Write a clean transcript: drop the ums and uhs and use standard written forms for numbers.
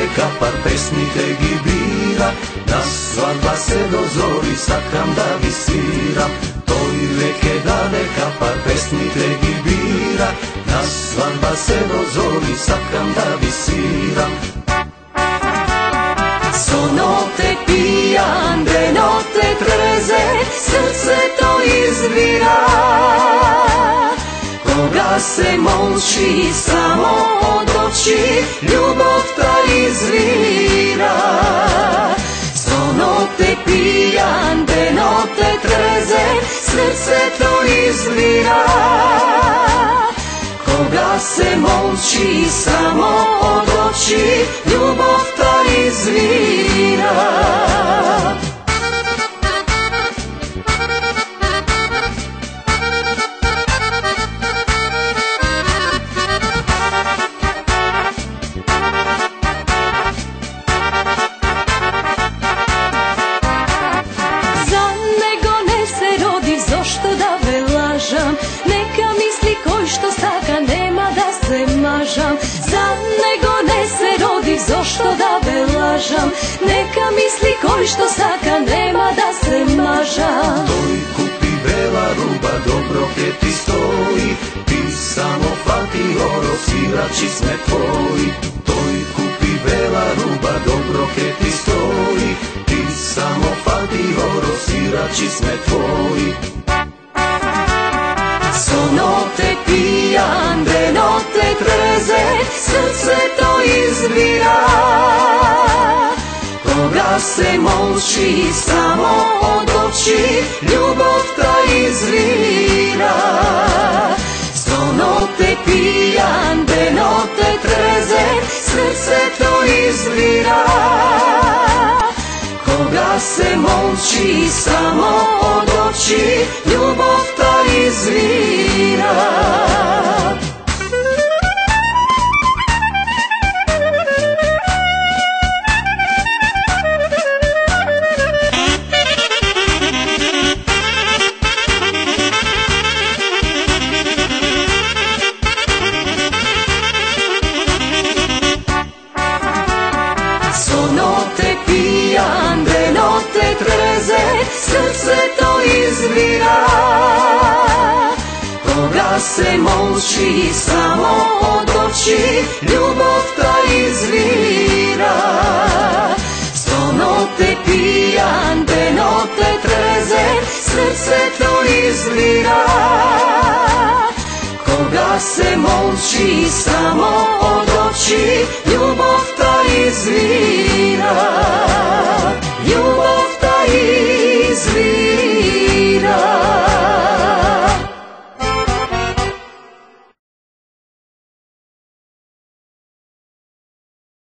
daleka, par pesmi te gibira, na svadba se do zori sakam da visiram. Toj reke daleka, par pesmi te gibira, na svadba se do zori sakam da visiram. Sono te pijan, de note treze, srce to izvira. Koga se molči, samo od oči, ljubav ta izvira. Sono te pijan, de note treze, srce to izvira. Koga se molči, samo od oči, ljubav ta izvira. Za nego ne se rodi, zašto da velažam, neka misli koj što saka, nema da se mažam. Za nego ne se rodi, zašto da velažam, neka misli koj što saka, nema da se mažam. Toj kupi bela ruba, dobro gdje ti stoji, ti samo fati oro, svirači sme tvoji. Toj kupi bela ruba, dobro gdje ti stoji, ti samo fati oro, svirači sme tvoji. Sono te pijan, de note treze, srce to izvira. Koga se molči, samo od oči, ljubav ta izvira. Sono te pijan, de note treze, srce to izvira. Koga se molči, samo od oči, ljubav ta izvira. Sono te pijan, de note treze, srce to izvira. Koga se molči, samo od oči, ljubav ta izvira. Sono te pijan, de note treze, srce to izvira. Koga se molči, samo od oči, ljubav ta izvira.